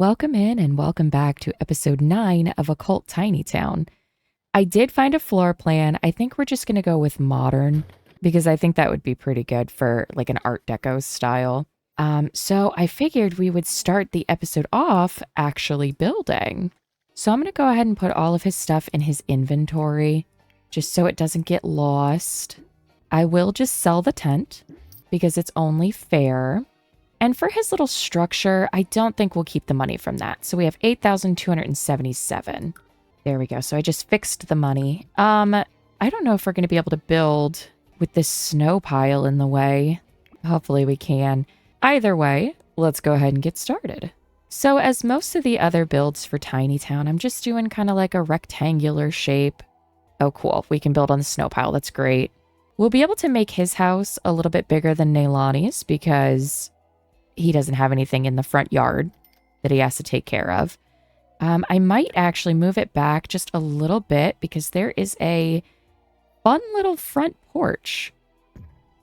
Welcome in and welcome back to episode 9 of Occult Tiny Town. I did find a floor plan. I think we're just going to go with modern because I think that would be pretty good for like an Art Deco style. So I figured we would start the episode off actually building. So I'm going to go ahead and put all of his stuff in his inventory just so it doesn't get lost. I will just sell the tent because it's only fair. And for his little structure, I don't think we'll keep the money from that. So we have 8,277. There we go. So I just fixed the money. I don't know if we're going to be able to build with this snow pile in the way. Hopefully we can. Either way, let's go ahead and get started. So as most of the other builds for Tiny Town, I'm just doing kind of like a rectangular shape. Oh, cool. We can build on the snow pile. That's great. We'll be able to make his house a little bit bigger than Neilani's because he doesn't have anything in the front yard that he has to take care of. I might actually move it back just a little bit because there is a fun little front porch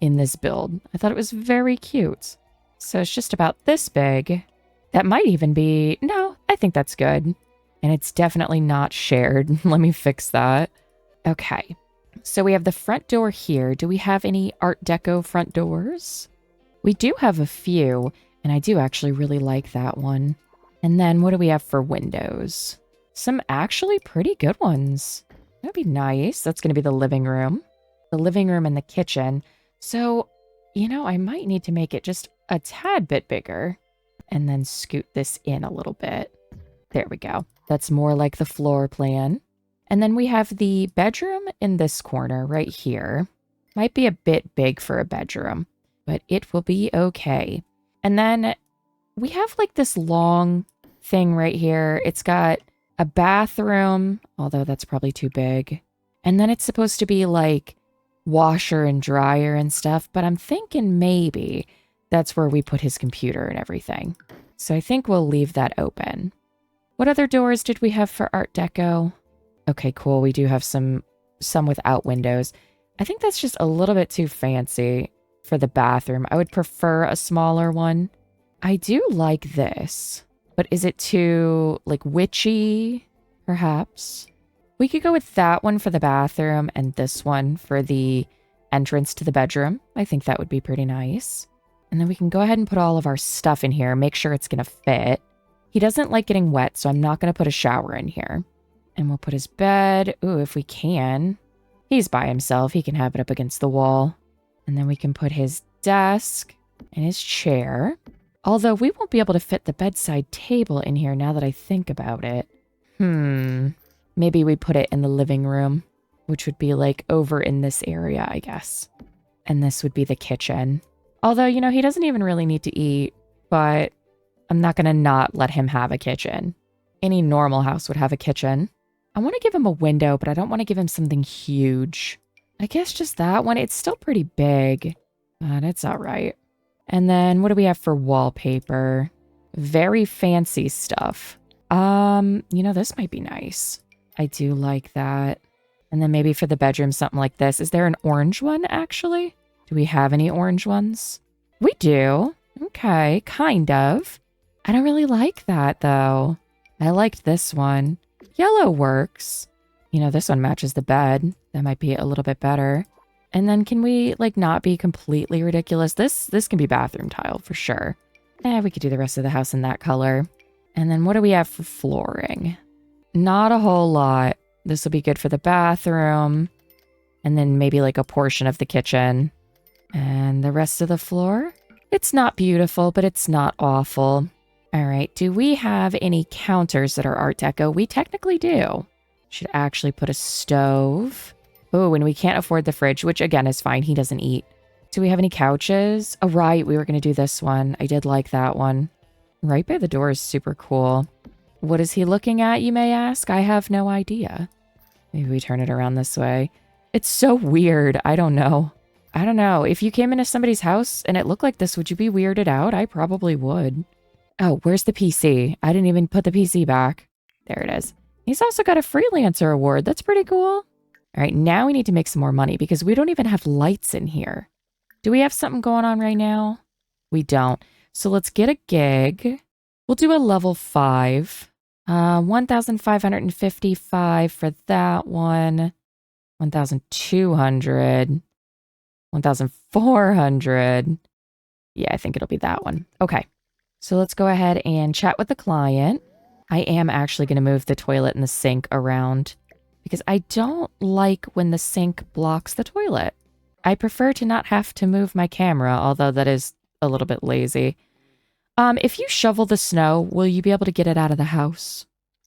in this build. I thought it was very cute. So it's just about this big. That might even be... No, I think that's good. And it's definitely not shared. Let me fix that. Okay. So we have the front door here. Do we have any Art Deco front doors? We do have a few, and I do actually really like that one. And then what do we have for windows? Some actually pretty good ones. That'd be nice. That's going to be the living room. The living room and the kitchen. So, I might need to make it just a tad bit bigger and then scoot this in a little bit. There we go. That's more like the floor plan. And then we have the bedroom in this corner right here. Might be a bit big for a bedroom, but it will be okay. And then we have like this long thing right here. It's got a bathroom, although that's probably too big. And then it's supposed to be like washer and dryer and stuff, but I'm thinking maybe that's where we put his computer and everything. So I think we'll leave that open. What other doors did we have for Art Deco? Okay, cool. We do have some without windows. I think that's just a little bit too fancy for the bathroom. I would prefer a smaller one. I do like this, but is it too, like, witchy, perhaps? We could go with that one for the bathroom and this one for the entrance to the bedroom. I think that would be pretty nice. And then we can go ahead and put all of our stuff in here, make sure it's going to fit. He doesn't like getting wet, so I'm not going to put a shower in here. And we'll put his bed. Ooh, if we can. He's by himself. He can have it up against the wall. And then we can put his desk and his chair. Although we won't be able to fit the bedside table in here now that I think about it. Maybe we put it in the living room, which would be like over in this area, I guess. And this would be the kitchen. Although, he doesn't even really need to eat, but I'm not going to not let him have a kitchen. Any normal house would have a kitchen. I want to give him a window, but I don't want to give him something huge. I guess just that one. It's still pretty big, but it's all right. And then what do we have for wallpaper? Very fancy stuff. This might be nice. I do like that. And then maybe for the bedroom, something like this. Is there an orange one, actually? Do we have any orange ones? We do. Okay, kind of. I don't really like that, though. I liked this one. Yellow works. This one matches the bed. That might be a little bit better. And then can we, not be completely ridiculous? This can be bathroom tile for sure. We could do the rest of the house in that color. And then what do we have for flooring? Not a whole lot. This will be good for the bathroom. And then maybe like a portion of the kitchen. And the rest of the floor? It's not beautiful, but it's not awful. All right, do we have any counters that are Art Deco? We technically do. Should actually put a stove. Oh, and we can't afford the fridge, which again is fine. He doesn't eat. Do we have any couches? Oh, right, we were going to do this one. I did like that one. Right by the door is super cool. What is he looking at, you may ask? I have no idea. Maybe we turn it around this way. It's so weird. I don't know. If you came into somebody's house and it looked like this, would you be weirded out? I probably would. Oh, where's the PC? I didn't even put the PC back. There it is. He's also got a freelancer award. That's pretty cool. All right, now we need to make some more money because we don't even have lights in here. Do we have something going on right now? We don't. So let's get a gig. We'll do a level 5. 1,555 for that one. 1,200. 1,400. Yeah, I think it'll be that one. Okay. So let's go ahead and chat with the client. I am actually going to move the toilet and the sink around because I don't like when the sink blocks the toilet. I prefer to not have to move my camera, although that is a little bit lazy. If you shovel the snow, will you be able to get it out of the house?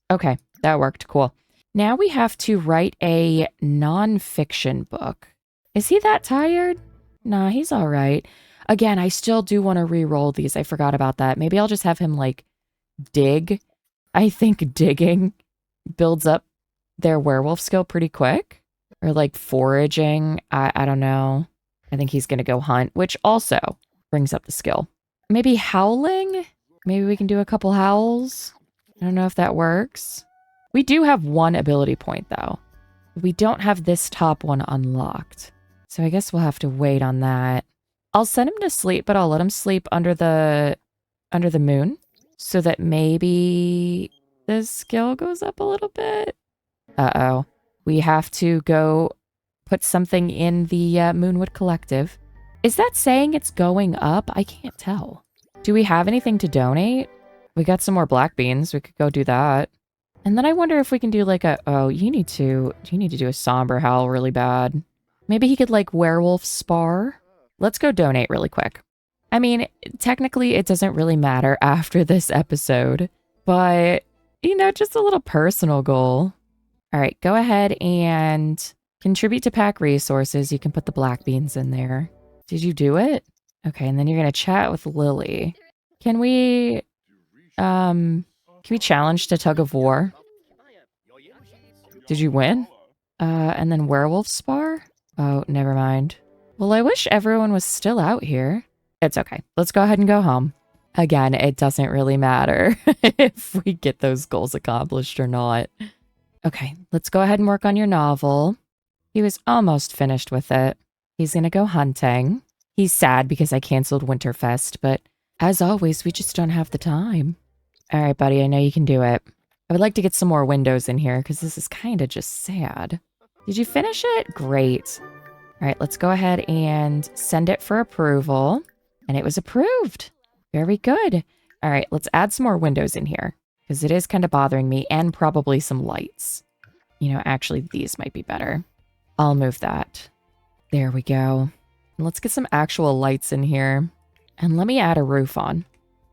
Okay, that worked. Cool. Now we have to write a nonfiction book. Is he that tired? Nah, he's all right. Again, I still do want to re-roll these. I forgot about that. Maybe I'll just have him, like, dig. I think digging builds up their werewolf skill pretty quick. Or, like, foraging. I don't know. I think he's going to go hunt, which also brings up the skill. Maybe howling? Maybe we can do a couple howls. I don't know if that works. We do have one ability point, though. We don't have this top one unlocked. So I guess we'll have to wait on that. I'll send him to sleep, but I'll let him sleep under the moon so that maybe the skill goes up a little bit. Uh-oh. We have to go put something in the Moonwood Collective. Is that saying it's going up? I can't tell. Do we have anything to donate? We got some more black beans. We could go do that. And then I wonder if we can do like oh, you need to do a somber howl really bad. Maybe he could like werewolf spar. Let's go donate really quick. I mean, technically it doesn't really matter after this episode, but you know, just a little personal goal. All right, go ahead and contribute to pack resources. You can put the black beans in there. Did you do it? Okay, and then you're gonna chat with Lily. Can we challenge to tug of war? Did you win? And then werewolf spar? Oh, never mind. Well, I wish everyone was still out here. It's okay. Let's go ahead and go home. Again, it doesn't really matter if we get those goals accomplished or not. Okay, let's go ahead and work on your novel. He was almost finished with it. He's gonna go hunting. He's sad because I canceled Winterfest, but as always, we just don't have the time. All right, buddy, I know you can do it. I would like to get some more windows in here because this is kind of just sad. Did you finish it? Great. All right, let's go ahead and send it for approval. And it was approved. Very good. All right, let's add some more windows in here because it is kind of bothering me, and probably some lights. You know, actually, these might be better. I'll move that. There we go. Let's get some actual lights in here. And let me add a roof on.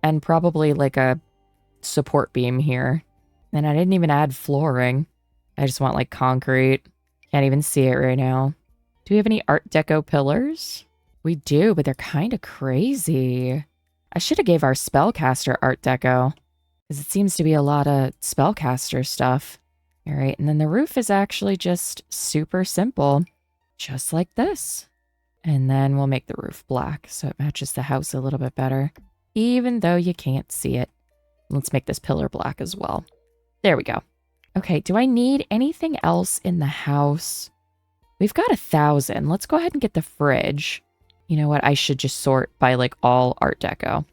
And probably like a support beam here. And I didn't even add flooring. I just want like concrete. Can't even see it right now. Do we have any Art Deco pillars? We do, but they're kind of crazy. I should have gave our spellcaster Art Deco, because it seems to be a lot of spellcaster stuff. All right, and then the roof is actually just super simple, just like this. And then we'll make the roof black so it matches the house a little bit better, even though you can't see it. Let's make this pillar black as well. There we go. Okay, do I need anything else in the house? We've got 1,000. Let's go ahead and get the fridge. You know what? I should just sort by like all Art Deco.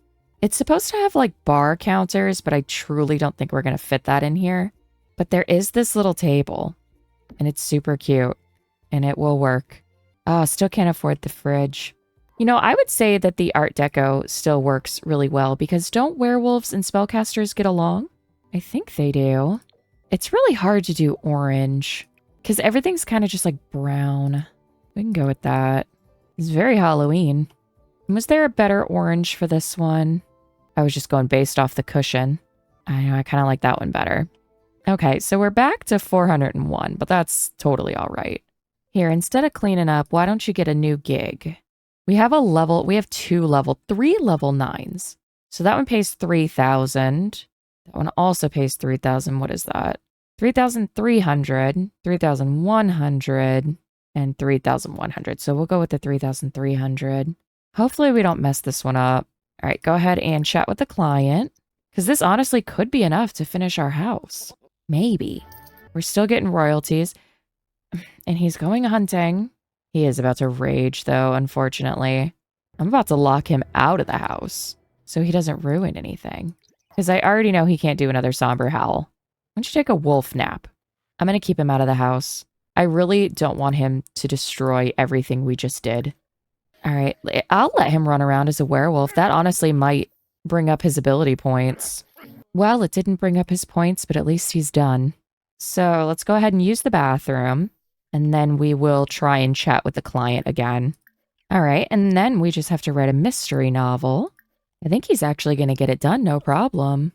It's supposed to have like bar counters, but I truly don't think we're going to fit that in here. But there is this little table, and it's super cute, and it will work. Oh, still can't afford the fridge. You know, I would say that the Art Deco still works really well, because don't werewolves and spellcasters get along? I think they do. It's really hard to do orange, because everything's kind of just like brown. We can go with that. It's very Halloween. Was there a better orange for this one? I was just going based off the cushion. I know, I kind of like that one better. Okay, so we're back to 401, but that's totally all right. Here, instead of cleaning up, why don't you get a new gig? We have a level, we have 3 level 9s. So that one pays 3,000. That one also pays 3,000. What is that? 3,300, 3,100, and 3,100. So we'll go with the 3,300. Hopefully we don't mess this one up. All right, go ahead and chat with the client, because this honestly could be enough to finish our house. Maybe. We're still getting royalties. And he's going hunting. He is about to rage, though, unfortunately. I'm about to lock him out of the house so he doesn't ruin anything. Because I already know he can't do another somber howl. Why don't you take a wolf nap? I'm going to keep him out of the house. I really don't want him to destroy everything we just did. All right, I'll let him run around as a werewolf. That honestly might bring up his ability points. Well, it didn't bring up his points, but at least he's done. So let's go ahead and use the bathroom, and then we will try and chat with the client again. All right, and then we just have to write a mystery novel. I think he's actually going to get it done, no problem.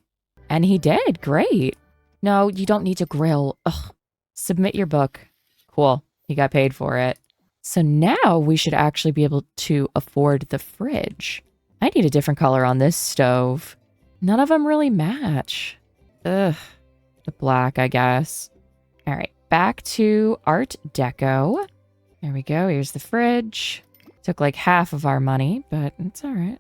And he did, great. No, you don't need to grill. Ugh. Submit your book. Cool, he got paid for it. So now we should actually be able to afford the fridge. I need a different color on this stove. None of them really match. Ugh, the black, I guess. All right, back to Art Deco. There we go, here's the fridge. Took like half of our money, but it's all right.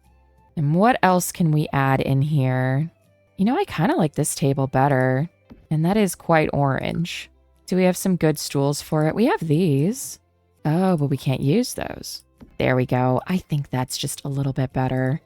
And what else can we add in here? You know, I kind of like this table better. And that is quite orange. Do we have some good stools for it? We have these. Oh, but we can't use those. There we go. I think that's just a little bit better.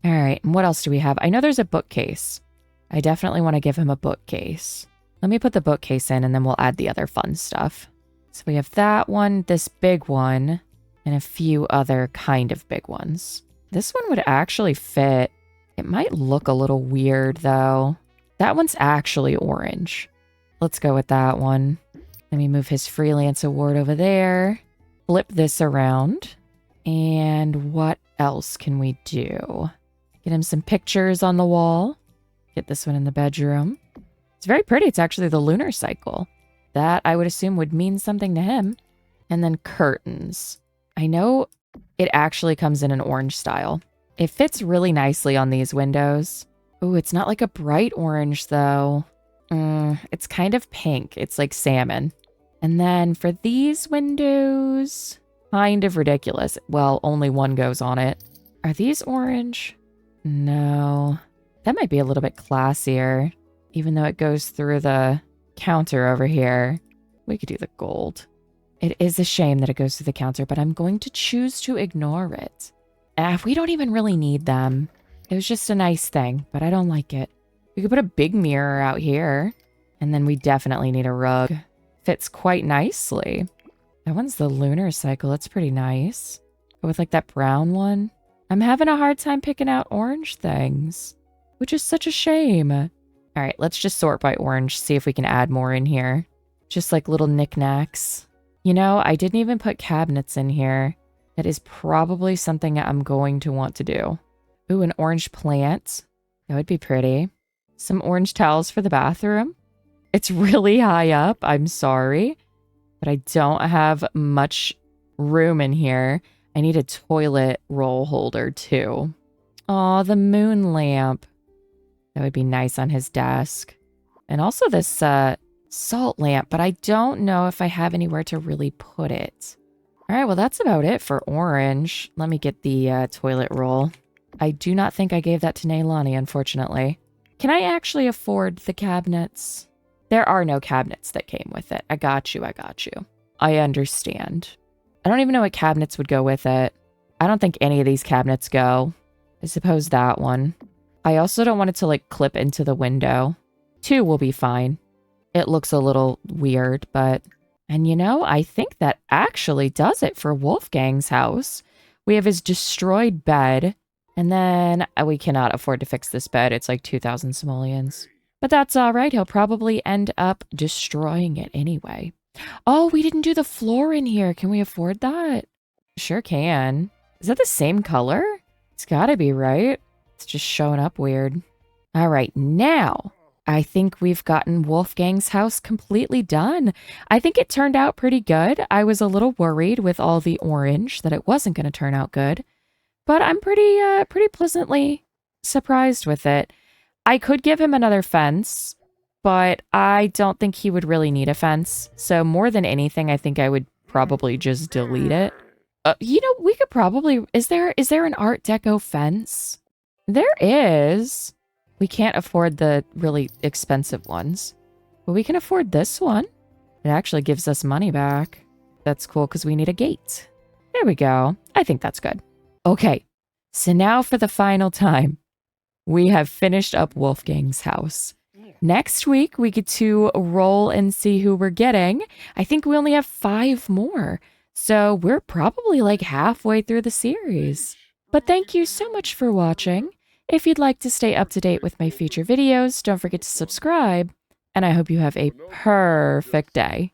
All right, and what else do we have? I know there's a bookcase. I definitely want to give him a bookcase. Let me put the bookcase in, and then we'll add the other fun stuff. So we have that one, this big one, and a few other kind of big ones. This one would actually fit. It might look a little weird, though. That one's actually orange. Let's go with that one. Let me move his freelance award over there. Flip this around. And what else can we do? Get him some pictures on the wall. Get this one in the bedroom. It's very pretty. It's actually the lunar cycle. That, I would assume, would mean something to him. And then curtains. I know it actually comes in an orange style. It fits really nicely on these windows. Ooh, it's not like a bright orange, though. It's kind of pink. It's like salmon. And then for these windows, kind of ridiculous. Well, only one goes on it. Are these orange? No. That might be a little bit classier, even though it goes through the counter over here. We could do the gold. It is a shame that it goes through the counter, but I'm going to choose to ignore it. We don't even really need them. It was just a nice thing, but I don't like it. We could put a big mirror out here, and then we definitely need a rug. Fits quite nicely. That one's the lunar cycle. That's pretty nice. Go with like that brown one. I'm having a hard time picking out orange things, which is such a shame. All right, let's just sort by orange, see if we can add more in here. Just like little knickknacks. You know, I didn't even put cabinets in here. That is probably something I'm going to want to do. Ooh, an orange plant. That would be pretty. Some orange towels for the bathroom. It's really high up. I'm sorry. But I don't have much room in here. I need a toilet roll holder too. Aw, the moon lamp. That would be nice on his desk. And also this salt lamp, but I don't know if I have anywhere to really put it. All right, well, that's about it for orange. Let me get the toilet roll. I do not think I gave that to Neilani, unfortunately. Can I actually afford the cabinets? There are no cabinets that came with it. I got you, I got you. I understand. I don't even know what cabinets would go with it. I don't think any of these cabinets go. I suppose that one. I also don't want it to, like, clip into the window. 2 will be fine. It looks a little weird, but... And you know, I think that actually does it for Wolfgang's house. We have his destroyed bed, and then we cannot afford to fix this bed. It's like 2,000 simoleons. But that's all right. He'll probably end up destroying it anyway. Oh, we didn't do the floor in here. Can we afford that? Sure can. Is that the same color? It's gotta be, right? It's just showing up weird. All right, now I think we've gotten Wolfgang's house completely done. I think it turned out pretty good. I was a little worried with all the orange that it wasn't going to turn out good, but I'm pretty pleasantly surprised with it. I could give him another fence, but I don't think he would really need a fence. So more than anything, I think I would probably just delete it. You know, we could probably... Is there an Art Deco fence? There is. We can't afford the really expensive ones, but we can afford this one. It actually gives us money back. That's cool because we need a gate. There we go. I think that's good. Okay, so now for the final time. We have finished up Wolfgang's house. Next week, we get to roll and see who we're getting. I think we only have 5 more. So we're probably like halfway through the series. But thank you so much for watching. If you'd like to stay up to date with my future videos, don't forget to subscribe. And I hope you have a perfect day.